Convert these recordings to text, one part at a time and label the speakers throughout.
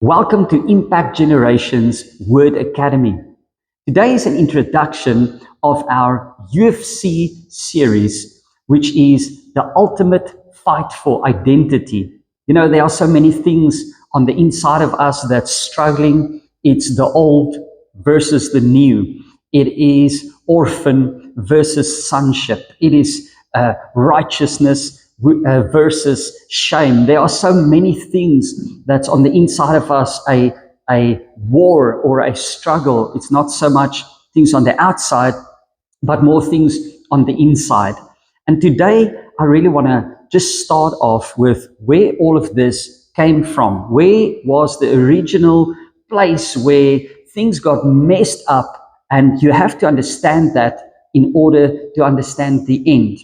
Speaker 1: Welcome to Impact Generation's Word Academy. Today is an introduction of our UFC series, which is the ultimate fight for identity. You know, there are so many things on the inside of us that's struggling. It's the old versus the new. It is orphan versus sonship. It is righteousness versus shame. There are so many things that's on the inside of us, a war or a struggle. It's not so much things on the outside, but more things on the inside. And today, I really want to just start off with where all of this came from. Where was the original place where things got messed up? And you have to understand that in order to understand the end.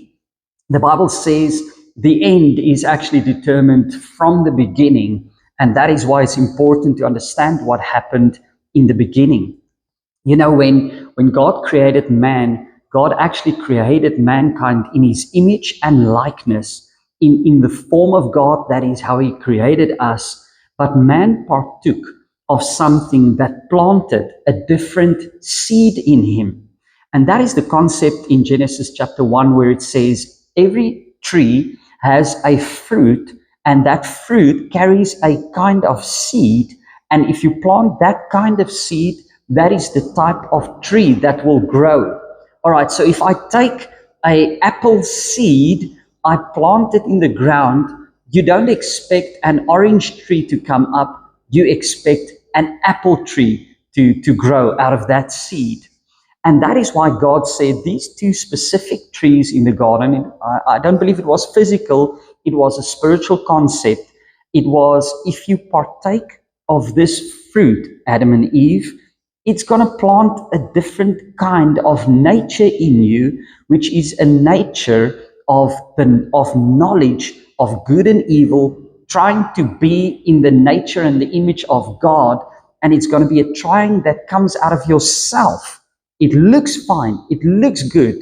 Speaker 1: The Bible says the end is actually determined from the beginning, and that is why it's important to understand what happened in the beginning. You know, when God created man, God actually created mankind in his image and likeness, in the form of God. That is how he created us. But man partook of something that planted a different seed in him. And that is the concept in Genesis chapter 1, where it says, every tree has a fruit, and that fruit carries a kind of seed. And if you plant that kind of seed, that is the type of tree that will grow. All right, so if I take an apple seed, I plant it in the ground, you don't expect an orange tree to come up. You expect an apple tree to grow out of that seed. And that is why God said these two specific trees in the garden, I don't believe it was physical, it was a spiritual concept. It was, if you partake of this fruit, Adam and Eve, it's going to plant a different kind of nature in you, which is a nature of knowledge of good and evil, trying to be in the nature and the image of God. And it's going to be a trying that comes out of yourself. It looks fine, it looks good,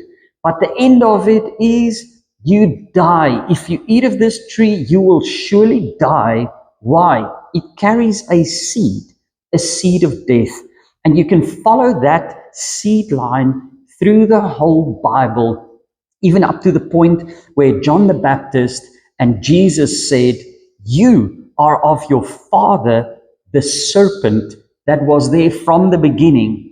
Speaker 1: but the end of it is you die. If you eat of this tree, you will surely die. Why? It carries a seed of death. And you can follow that seed line through the whole Bible, even up to the point where John the Baptist and Jesus said, you are of your father, the serpent that was there from the beginning.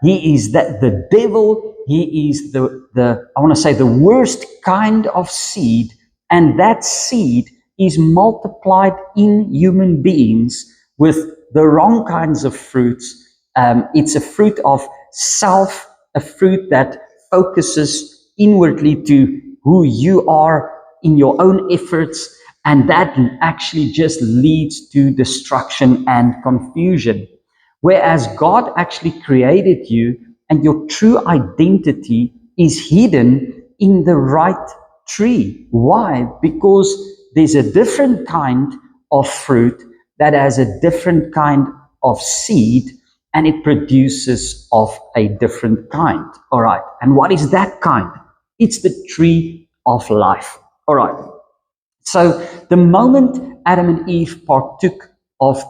Speaker 1: He is the devil. He is I want to say the worst kind of seed, and that seed is multiplied in human beings with the wrong kinds of fruits. It's a fruit of self, a fruit that focuses inwardly to who you are in your own efforts, and that actually just leads to destruction and confusion. Whereas God actually created you, and your true identity is hidden in the right tree. Why? Because there's a different kind of fruit that has a different kind of seed, and it produces of a different kind. All right. And what is that kind? It's the tree of life. All right. So the moment Adam and Eve partook of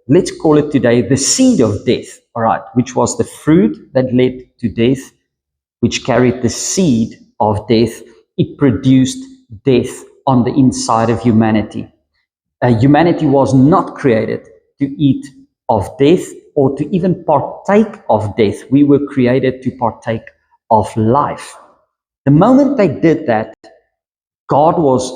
Speaker 1: let's call it today, the seed of death, all right, which was the fruit that led to death, which carried the seed of death, it produced death on the inside of humanity. Humanity was not created to eat of death or to even partake of death. We were created to partake of life. The moment they did that, God was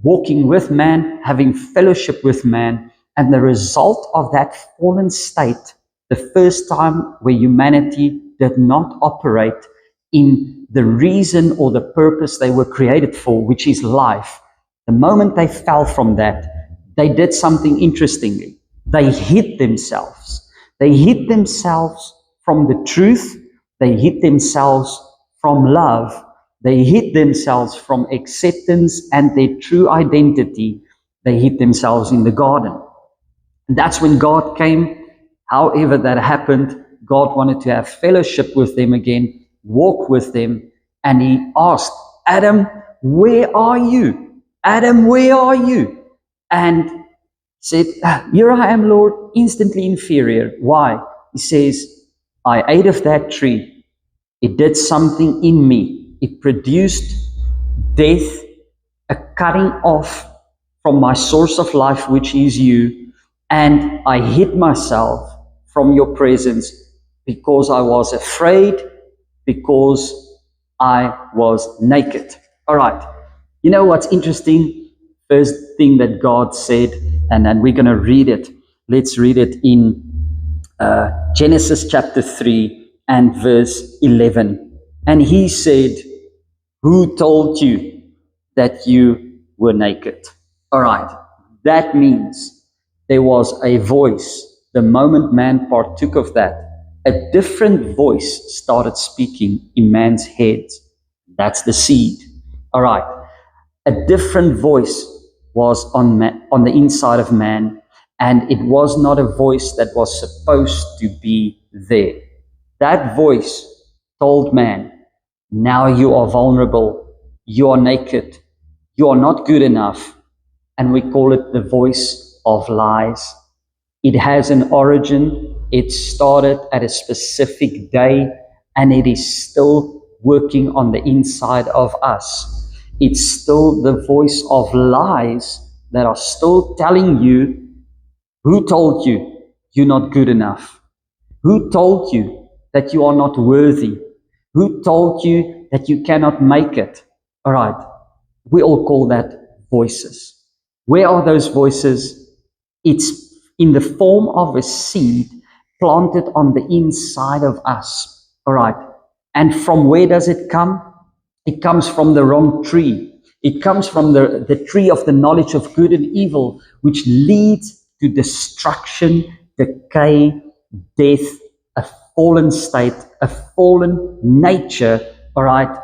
Speaker 1: walking with man, having fellowship with man, and the result of that fallen state, the first time where humanity did not operate in the reason or the purpose they were created for, which is life, the moment they fell from that, they did something interestingly. They hid themselves. They hid themselves from the truth. They hid themselves from love. They hid themselves from acceptance and their true identity. They hid themselves in the garden. And that's when God came. However that happened, God wanted to have fellowship with them again, walk with them, and he asked, Adam, where are you? Adam, where are you? And He said, here I am, Lord, instantly inferior. Why? He says, I ate of that tree. It did something in me. It produced death, a cutting off from my source of life, which is you. And I hid myself from your presence because I was afraid, because I was naked. All right. You know what's interesting? First thing that God said, and then we're going to read it. Let's read it in Genesis chapter 3 and verse 11. And he said, who told you that you were naked? All right. That means there was a voice. The moment man partook of that, a different voice started speaking in man's head. That's the seed. All right. A different voice was on the inside of man, and it was not a voice that was supposed to be there. That voice told man, now you are vulnerable, you are naked, you are not good enough, and we call it the voice of lies. It has an origin, it started at a specific day, and it is still working on the inside of us. It's still the voice of lies that are still telling you, who told you you're not good enough? Who told you that you are not worthy? Who told you that you cannot make it? All right, we all call that voices. Where are those voices? It's in the form of a seed planted on the inside of us. All right, and from where does it come? It comes from the wrong tree. It comes from the tree of the knowledge of good and evil, which leads to destruction, decay, death, a fallen state, a fallen nature, all right?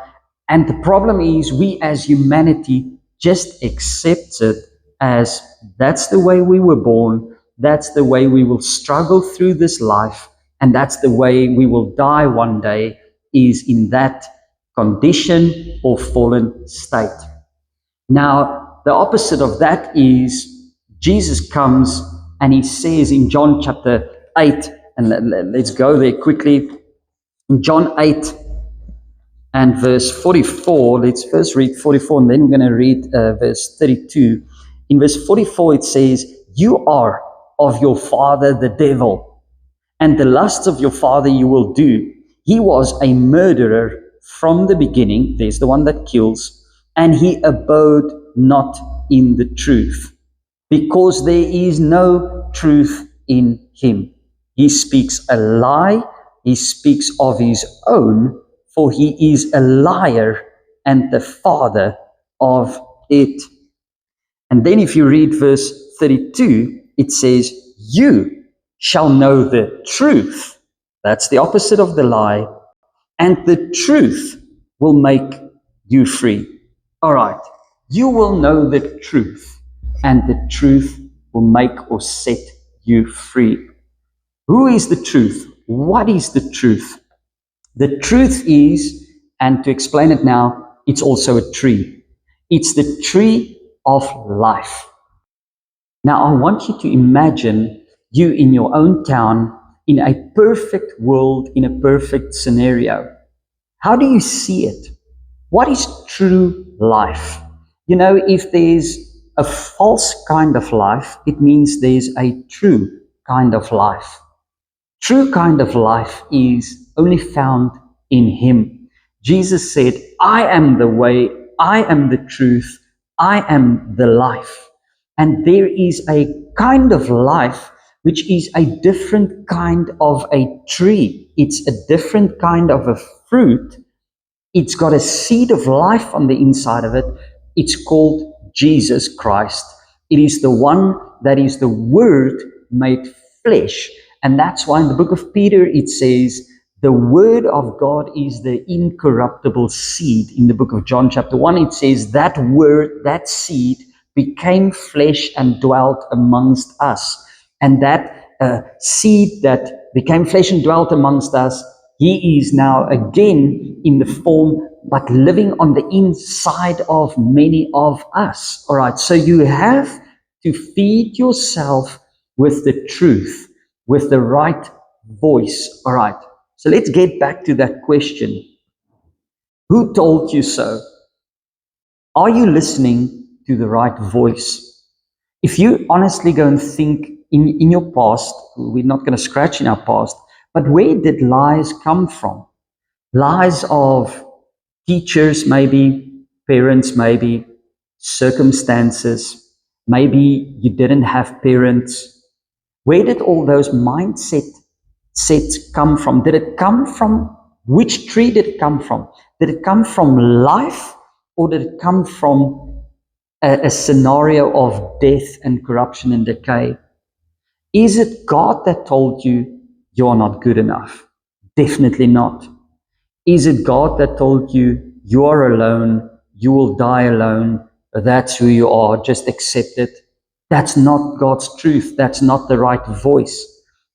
Speaker 1: And the problem is we as humanity just accept it as that's the way we were born, that's the way we will struggle through this life, and that's the way we will die one day, is in that condition or fallen state. Now, the opposite of that is Jesus comes and he says in John chapter 8, and let's go there quickly. In John 8 and verse 44, let's first read 44 and then we're going to read verse 32. In verse 44 it says, you are of your father the devil, and the lusts of your father you will do. He was a murderer from the beginning, there's the one that kills, and he abode not in the truth, because there is no truth in him. He speaks a lie, he speaks of his own, for he is a liar and the father of it. And then if you read verse 32, it says, you shall know the truth. That's the opposite of the lie. And the truth will make you free. All right. You will know the truth, and the truth will make or set you free. Who is the truth? What is the truth? The truth is, and to explain it now, it's also a tree. It's the tree of life. Now, I want you to imagine you in your own town, in a perfect world, in a perfect scenario. How do you see it? What is true life? You know, if there's a false kind of life, it means there's a true kind of life. True kind of life is only found in Him. Jesus said, I am the way, I am the truth, I am the life. And there is a kind of life which is a different kind of a tree. It's a different kind of a fruit. It's got a seed of life on the inside of it. It's called Jesus Christ. It is the one that is the Word made flesh. And that's why in the book of Peter it says, the Word of God is the incorruptible seed. In the book of John chapter 1 it says, that Word, that seed, became flesh and dwelt amongst us. And that seed that became flesh and dwelt amongst us, He is now again in the form, but living on the inside of many of us. All right, so you have to feed yourself with the truth, with the right voice. All right, so let's get back to that question. Who told you so? Are you listening to the right voice? If you honestly go and think in your past, we're not going to scratch in our past, but where did lies come from? Lies of teachers, maybe, parents, maybe, circumstances, maybe you didn't have parents. Where did all those sets come from? Did it come from, which tree did it come from? Did it come from life, or did it come from a scenario of death and corruption and decay? Is it God that told you you are not good enough? Definitely not. Is it God that told you you are alone, you will die alone, that's who you are, just accept it? That's not God's truth. That's not the right voice.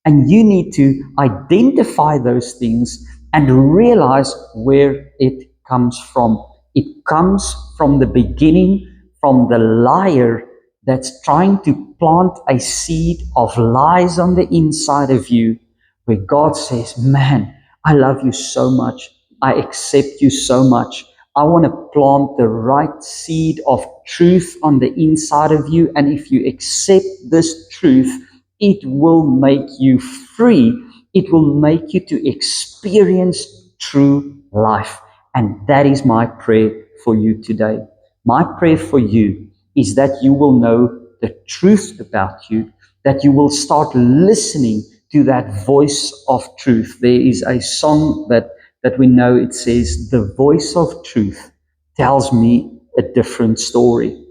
Speaker 1: And you need to identify those things and realize where it comes from. It comes from the beginning, from the liar that's trying to plant a seed of lies on the inside of you, where God says, man, I love you so much. I accept you so much. I want to plant the right seed of truth on the inside of you. And if you accept this truth, it will make you free. It will make you to experience true life. And that is my prayer for you today. My prayer for you is that you will know the truth about you, that you will start listening to that voice of truth. There is a song that we know. It says, the voice of truth tells me a different story.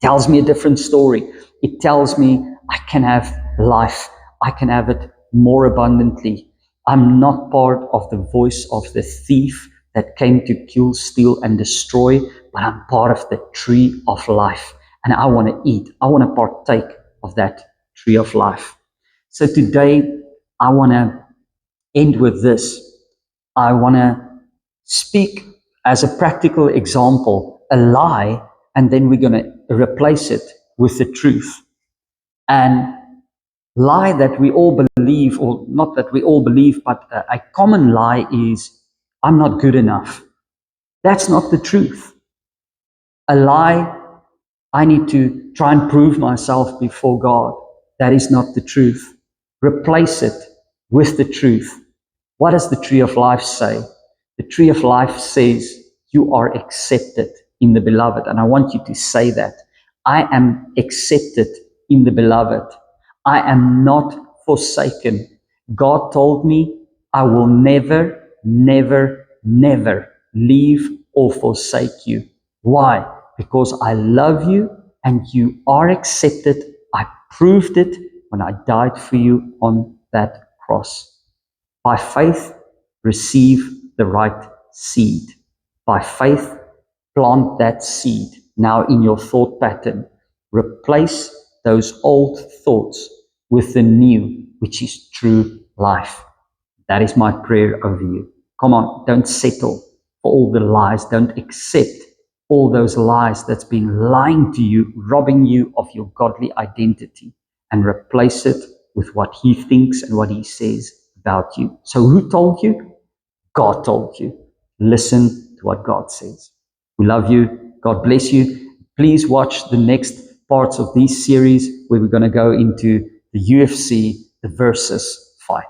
Speaker 1: Tells me a different story. It tells me I can have life. I can have it more abundantly. I'm not part of the voice of the thief that came to kill, steal, and destroy, but I'm part of the tree of life. And I want to eat. I want to partake of that tree of life. So today, I want to end with this. I want to speak as a practical example, a lie, and then we're going to replace it with the truth. And lie that we all believe, or not that we all believe, but a common lie is, I'm not good enough. That's not the truth. A lie, I need to try and prove myself before God. That is not the truth. Replace it with the truth. What does the tree of life say? The tree of life says you are accepted in the beloved. And I want you to say that. I am accepted in the beloved. I am not forsaken. God told me I will never, never, never leave or forsake you. Why? Because I love you and you are accepted. I proved it when I died for you on that cross. By faith, receive the right seed. By faith, plant that seed now in your thought pattern. Replace those old thoughts with the new, which is true life. That is my prayer over you. Come on, don't settle for all the lies. Don't accept all those lies that's been lying to you, robbing you of your godly identity, and replace it with what He thinks and what He says about you. So who told you? God told you. Listen to what God says. We love you. God bless you. Please watch the next parts of this series where we're going to go into the UFC, the versus fight.